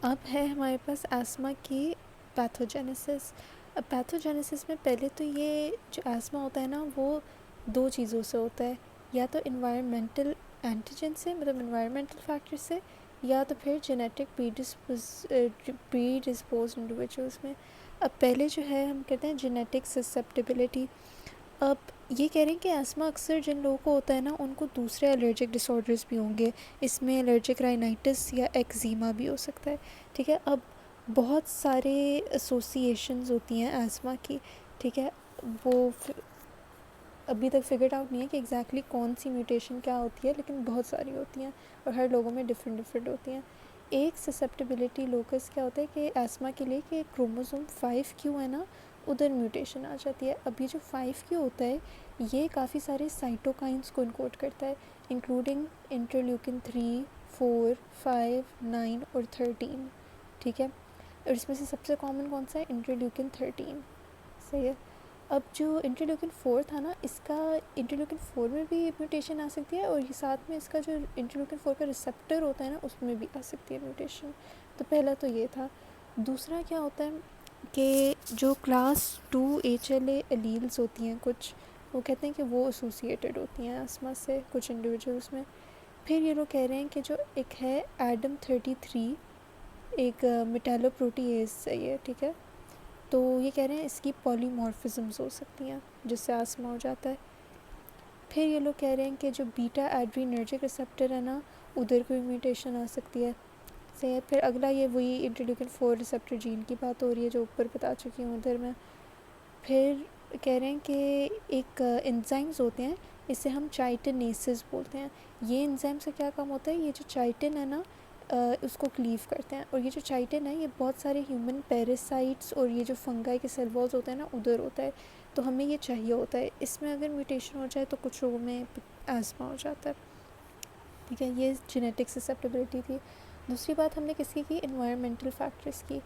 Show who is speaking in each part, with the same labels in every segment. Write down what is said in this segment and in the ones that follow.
Speaker 1: اب ہے ہمارے پاس آسما کی پیتھوجینیسس. اب پیتھوجینیسس میں پہلے تو یہ جو آسما ہوتا ہے نا وہ دو چیزوں سے ہوتا ہے, یا تو انوائرمنٹل اینٹیجن سے, مطلب انوائرمنٹل فیکٹر سے, یا تو پھر جینیٹک پری ڈسپوز انڈیویجولس میں. اب پہلے جو ہے ہم کہتے ہیں جینیٹک سسیپٹیبلٹی. اب یہ کہہ رہے ہیں کہ آسما اکثر جن لوگوں کو ہوتا ہے نا ان کو دوسرے الرجک ڈس آرڈرز بھی ہوں گے, اس میں الرجک رائنائٹس یا ایکزیما بھی ہو سکتا ہے. ٹھیک ہے, اب بہت سارے ایسوسیشنز ہوتی ہیں آسما کی. ٹھیک ہے, وہ ابھی تک فگرڈ آؤٹ نہیں ہے کہ ایگزیکٹلی کون سی میوٹیشن کیا ہوتی ہے, لیکن بہت ساری ہوتی ہیں اور ہر لوگوں میں ڈفرینٹ ہوتی ہیں. ایک سسیپٹیبلٹی لوکس کیا ہوتا ہے کہ آسما کے لیے کہ کروموزوم 5q ہے نا ادھر میوٹیشن آ جاتی ہے. اب یہ جو 5q ہوتا ہے یہ کافی سارے سائٹوکائنس کو انکوڈ کرتا ہے, انکلوڈنگ انٹرلیوکن 3, 4, 5, 9 اور 13. ٹھیک ہے, اور اس میں سے سب سے کامن کون سا ہے؟ انٹرلیوکن 13. صحیح ہے. اب جو انٹرلیوکن 4 تھا نا, اس کا انٹرلیوکن 4 میں بھی میوٹیشن آ سکتی ہے, اور یہ ساتھ میں اس کا جو انٹرلیوکن 4 کا ریسپٹر ہوتا ہے نا اس میں بھی آ سکتی ہے میوٹیشن. تو پہلا تو یہ تھا. دوسرا کیا ہوتا ہے کہ جو کلاس 2 HLA ایلیلز ہوتی ہیں کچھ, وہ کہتے ہیں کہ وہ ایسوسیٹیڈ ہوتی ہیں آسما سے کچھ انڈیویجولس میں. پھر یہ لوگ کہہ رہے ہیں کہ جو ایک ہے ایڈم 33, ایک میٹالو پروٹیز ہے یہ. ٹھیک ہے, تو یہ کہہ رہے ہیں اس کی پولیمورفزمز ہو سکتی ہیں جس سے آسما ہو جاتا ہے. پھر یہ لوگ کہہ رہے ہیں کہ جو بیٹا ایڈرینرجک ریسپٹر ہے نا ادھر کوئی میوٹیشن آ سکتی ہے. صحیح ہے. پھر اگلا یہ وہی انٹرلیوکن 4 ریسپٹر جین کی بات ہو رہی ہے جو اوپر بتا چکی ہوں ادھر میں. پھر کہہ رہے ہیں کہ ایک انزائمز ہوتے ہیں, اسے ہم چائٹنیسز بولتے ہیں. یہ انزائم سے کیا کام ہوتا ہے؟ یہ جو چائٹن ہے نا اس کو کلیو کرتے ہیں, اور یہ جو چائٹن ہے یہ بہت سارے ہیومن پیراسائٹس اور یہ جو فنگائی کے سیل والز ہوتے ہیں نا ادھر ہوتا ہے, تو ہمیں یہ چاہیے ہوتا ہے. اس میں اگر میوٹیشن ہو جائے تو کچھ لوگوں میں آسما ہو جاتا ہے. ٹھیک ہے, یہ جینیٹک سسیپٹیبلٹی تھی. دوسری بات ہم نے کس کی انوائرمنٹل فیکٹرز کی.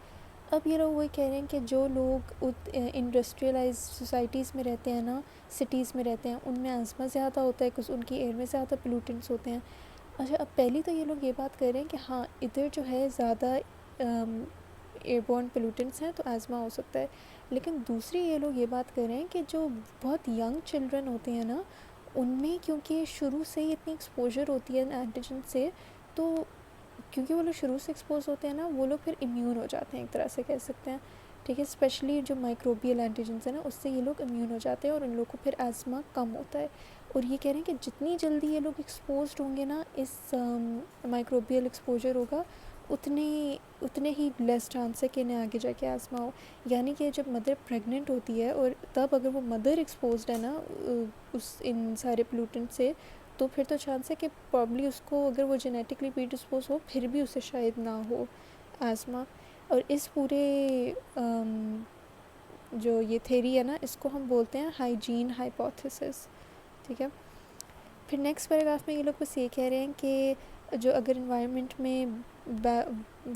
Speaker 1: اب یہ لوگ وہی کہہ رہے ہیں کہ جو لوگ انڈسٹریلائز سوسائٹیز میں رہتے ہیں نا, سٹیز میں رہتے ہیں, ان میں آسما زیادہ ہوتا ہے کچھ ان کی ایئر میں زیادہ پلیوٹنٹس ہوتے ہیں. اچھا, اب پہلی تو یہ لوگ یہ بات کر رہے ہیں کہ ہاں ادھر جو ہے زیادہ ایئر بورن پلیوٹنٹس ہیں تو آسما ہو سکتا ہے. لیکن دوسری یہ لوگ یہ بات کر رہے ہیں کہ جو بہت ینگ چلڈرن ہوتے ہیں نا ان میں کیونکہ شروع سے ہی اتنی ایکسپوجر ہوتی ہے اینٹیجن سے, تو کیونکہ وہ لوگ شروع سے ایکسپوز ہوتے ہیں نا وہ لوگ پھر امیون ہو جاتے ہیں ایک طرح سے کہہ سکتے ہیں. ٹھیک ہے, اسپیشلی جو مائکروبیل اینٹیجنس ہیں نا اس سے یہ لوگ امیون ہو جاتے ہیں اور ان لوگوں کو پھر آسما کم ہوتا ہے. اور یہ کہہ رہے ہیں کہ جتنی جلدی یہ لوگ ایکسپوزڈ ہوں گے نا اس مائکروبیل ایکسپوجر ہوگا اتنے ہی لیس چانس ہے کہ انہیں آگے جا کے آسما ہو. یعنی کہ جب مدر پریگننٹ ہوتی ہے اور تب اگر وہ مدر ایکسپوزڈ ہے نا ان سارے پلیوٹنٹ سے, تو پھر تو چانس ہے کہ پرابلی اس کو اگر وہ جینیٹکلی پری ڈسپوز ہو پھر بھی اسے شاید نہ ہو آسما. اور اس پورے جو یہ تھیری ہے نا اس کو ہم بولتے ہیں ہائیجین ہائپوتھیسس. ٹھیک ہے, پھر نیکسٹ پیراگراف میں یہ لوگ بس یہ کہہ رہے ہیں کہ جو اگر انوائرمنٹ میں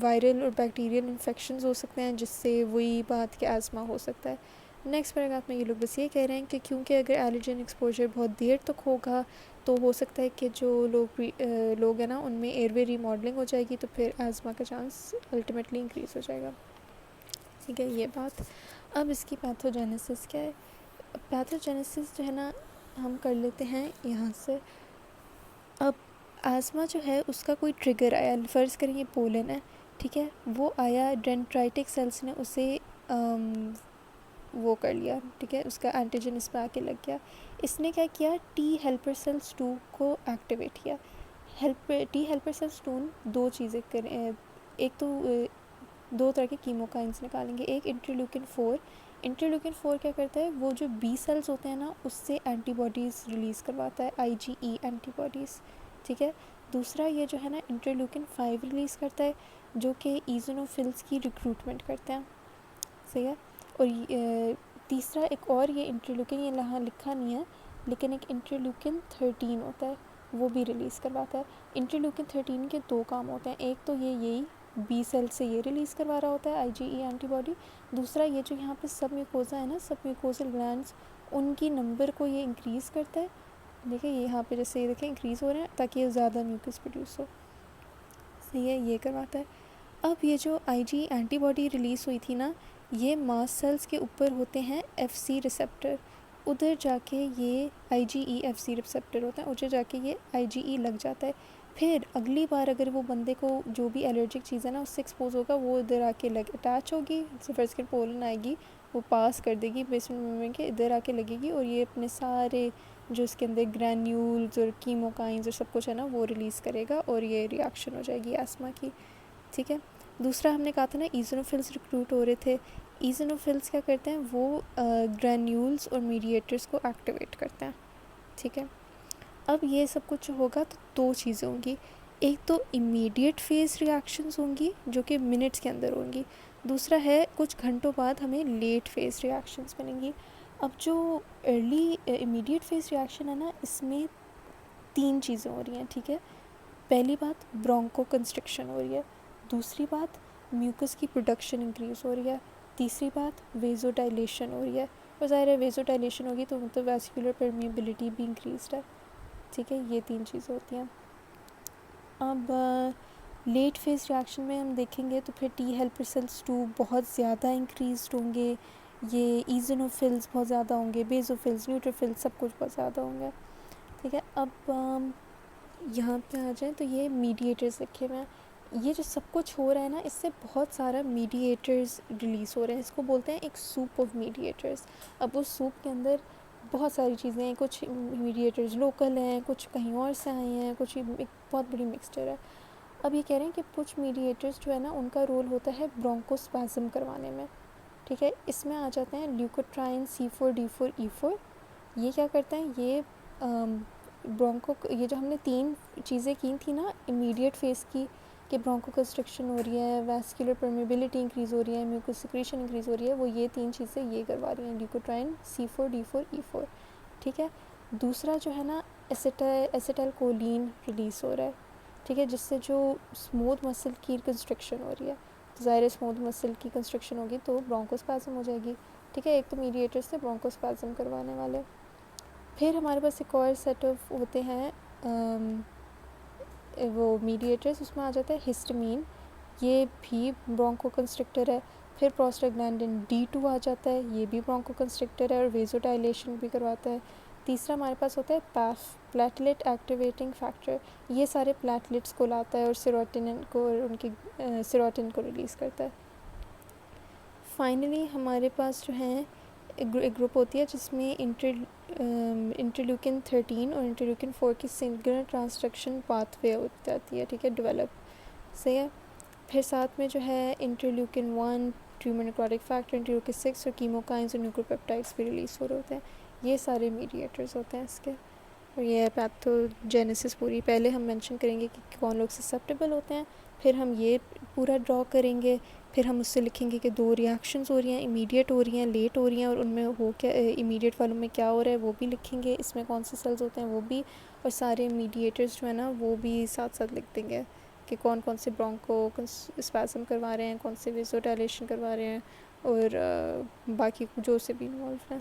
Speaker 1: وائرل اور بیکٹیریل انفیکشنز ہو سکتے ہیں جس سے وہی بات کہ آسما ہو سکتا ہے. نیکسٹ پیراگراف میں یہ لوگ بس یہ کہہ رہے ہیں کہ کیونکہ اگر الرجن ایکسپوجر بہت دیر تک ہوگا تو ہو سکتا ہے کہ جو لوگ ہیں نا ان میں ایئر وے ری ماڈلنگ ہو جائے گی, تو پھر آسما کا چانس الٹیمیٹلی انکریز ہو جائے گا. ٹھیک ہے, یہ بات. اب اس کی پیتھوجینیسس کیا ہے؟ پیتھوجینیسس جو ہے نا ہم کر لیتے ہیں یہاں سے. اب آسما جو ہے اس کا کوئی ٹریگر آیا, فرض کریں یہ پولن ہے. ٹھیک ہے, وہ آیا ڈینڈرائٹک سیلس نے اسے وہ کر لیا. ٹھیک ہے, اس کا اینٹیجن اس پہ آ کے لگ گیا. اس نے کیا کیا, ٹی ہیلپر سیلس 2 کو ایکٹیویٹ کیا. ٹی ہیلپر سیلس 2 دو چیزیں کریں, ایک تو دو طرح کے کیموکائنس نکالیں گے. ایک انٹرلیوکن 4. انٹرلیوکن 4 کیا کرتا ہے, وہ جو بی سیلز ہوتے ہیں نا اس سے اینٹی باڈیز ریلیز کرواتا ہے, IgE اینٹی باڈیز. ٹھیک ہے, دوسرا یہ جو ہے نا انٹرلیوکن 5 ریلیز کرتا ہے جو کہ ایزونوفلس کی ریکروٹمنٹ کرتے ہیں. صحیح ہے, اور تیسرا ایک اور یہ انٹرلیوکن, یہ یہاں لکھا نہیں ہے لیکن ایک انٹرلیوکن 13 ہوتا ہے وہ بھی ریلیز کرواتا ہے. انٹرلیوکن 13 کے دو کام ہوتے ہیں, ایک تو یہی بی سیل سے یہ ریلیز کروا رہا ہوتا ہے IgE اینٹی باڈی. دوسرا یہ جو یہاں پہ سب میوکوزا ہے نا, سب میوکوزل گلینڈس, ان کی نمبر کو یہ انکریز کرتا ہے. دیکھیں یہاں پہ جیسے یہ دیکھیں انکریز ہو رہے ہیں تاکہ یہ زیادہ میوکس پروڈیوس ہو. صحیح ہے, یہ کرواتا ہے. اب یہ جو آئی جی اینٹی باڈی ریلیز ہوئی تھی نا، یہ ماسٹ سیلس کے اوپر ہوتے ہیں ایف سی ریسیپٹر، ادھر جا کے یہ آئی جی ای ایف سی ریسیپٹر ہوتا ہے، ادھر جا کے یہ آئی جی ای لگ جاتا ہے. پھر اگلی بار اگر وہ بندے کو جو بھی الرجک چیز ہے نا اس سے ایکسپوز ہوگا، وہ ادھر آ کے اٹیچ ہوگی، فرسٹ کے پولن آئے گی، وہ پاس کر دے گی بیسمنٹ ممبرین کے، ادھر آ کے لگے گی، اور یہ اپنے سارے جو اس کے اندر گرینیولز اور کیموکائنز اور سب کچھ ہے نا وہ ریلیز کرے گا، اور یہ ریاکشن ہو جائے گی ایسما کی. ٹھیک ہے. دوسرا ہم نے کہا تھا نا ایزونوفلس ریکروٹ ہو رہے تھے. ایزونوفلس کیا کرتے ہیں، وہ گرینیولز اور میڈیٹرز کو ایکٹیویٹ کرتے ہیں. ٹھیک ہے. اب یہ سب کچھ ہوگا تو دو چیزیں ہوں گی، ایک تو امیڈیٹ فیز ریاکشنز ہوں گی جو کہ منٹس کے اندر ہوں گی، دوسرا ہے کچھ گھنٹوں بعد ہمیں لیٹ فیز ریاکشنز ملیں گی. اب جو ارلی امیڈیٹ فیز ریاکشن ہے نا، اس میں 3 چیزیں ہو رہی ہیں. ٹھیک ہے. پہلی بات برونکو کنسٹرکشن ہو رہی ہے، دوسری بات میوکس کی پروڈکشن انکریز ہو رہی ہے، تیسری بات ویزو ڈائلیشن ہو رہی ہے. اور ظاہر ہے ویزو ڈائلیشن ہوگی تو مطلب ویسکولر پرمیبلٹی بھی انکریزڈ ہے. ٹھیک ہے. یہ 3 چیزیں ہوتی ہیں. اب لیٹ فیز ریاکشن میں ہم دیکھیں گے تو پھر ٹی ہیلپر سیلس 2 بہت زیادہ انکریزڈ ہوں گے، یہ ایزونوفلز بہت زیادہ ہوں گے، بیزوفلز، نیوٹروفلز سب کچھ بہت زیادہ ہوں گے. ٹھیک ہے. اب یہاں پہ آ جائیں تو یہ میڈیٹرز لکھے ہوئے ہیں. یہ جو سب کچھ ہو رہا ہے نا، اس سے بہت سارا میڈیٹرز ریلیز ہو رہے ہیں. اس کو بولتے ہیں ایک سوپ آف میڈیٹرز. اب اس سوپ کے اندر بہت ساری چیزیں ہیں، کچھ میڈیٹرز لوکل ہیں، کچھ کہیں اور سے آئے ہیں، کچھ ایک بہت بڑی مکسچر ہے. اب یہ کہہ رہے ہیں کہ کچھ میڈیٹرز جو ہے نا ان کا رول ہوتا ہے برونکوسپازم کروانے میں. ٹھیک ہے. اس میں آ جاتے ہیں لیوکوٹرائن C4D4E4. یہ کیا کرتے ہیں، یہ یہ جو ہم نے 3 چیزیں کی تھیں نا امیڈیٹ فیز کی، کہ برونکو کنسٹرکشن ہو رہی ہے، ویسکولر پرمیبلٹی انکریز ہو رہی ہے، میوکس سیکریشن انکریز ہو رہی ہے، وہ یہ 3 چیزیں یہ کروا رہی ہیں، لیوکوٹرائن C4D4E4. ٹھیک ہے. دوسرا جو ہے نا ایسیٹائل کولین ریلیز ہو رہا ہے. ٹھیک ہے. جس سے جو اسموتھ مسل کی کنسٹرکشن ہو رہی ہے، ظاہر اسموتھ مسل کی کنسٹرکشن ہوگی تو برونکوسپازم ہو جائے گی. ٹھیک ہے. ایک تو میڈیٹر سے برونکوسپازم کروانے والے. پھر ہمارے پاس ایک اور سیٹ آف ہوتے ہیں وہ میڈیٹرز، اس میں آ جاتا ہے ہسٹامین، یہ بھی برونکو کنسٹرکٹر ہے. پھر پروسٹاگلینڈن D2 آ جاتا ہے، یہ بھی برونکو کنسٹرکٹر ہے اور ویزو ڈائلیشن بھی کرواتا ہے. تیسرا ہمارے پاس ہوتا ہے PAF، پلیٹلیٹ ایکٹیویٹنگ فیکٹر، یہ سارے پلیٹلیٹس کو لاتا ہے اور سیروٹونن کو اور ان کی سیروٹونن کو ریلیز کرتا ہے. فائنلی ہمارے پاس جو ہیں ایک گروپ ہوتی ہے جس میں انٹرلیوکن 13 اور انٹرلیوکن 4 کی سنگلر ٹرانسڈکشن پاتھ وے ہو جاتی ہے. ٹھیک ہے. ڈیولپ صحیح ہے. پھر ساتھ میں جو ہے interleukin 1، tumour necrotic factor, interleukin 6 اور کیموکائنز اور نیوکلیوپیپٹائڈس بھی ریلیز ہو رہے ہوتے ہیں. یہ سارے میڈیٹرز ہوتے ہیں اس کے. اور یہ پیتھوجینیسس پوری پہلے ہم مینشن کریں گے کہ کون لوگ سسیپٹیبل ہوتے ہیں، پھر ہم یہ پورا ڈرا کریں گے، پھر ہم اس سے لکھیں گے کہ 2 ریاکشنز ہو رہی ہیں، امیڈیٹ ہو رہی ہیں، لیٹ ہو رہی ہیں، اور ان میں ہو کیا امیڈیٹ والوں میں کیا ہو رہا ہے وہ بھی لکھیں گے، اس میں کون سے سیلز ہوتے ہیں وہ بھی، اور سارے میڈیٹرز جو ہیں نا وہ بھی ساتھ ساتھ لکھ دیں گے کہ کون کون سے برونکو اسپازم کروا رہے ہیں، کون سے ویزو ڈائلیشن کروا رہے ہیں، اور باقی جو سے بھی انوالو ہیں.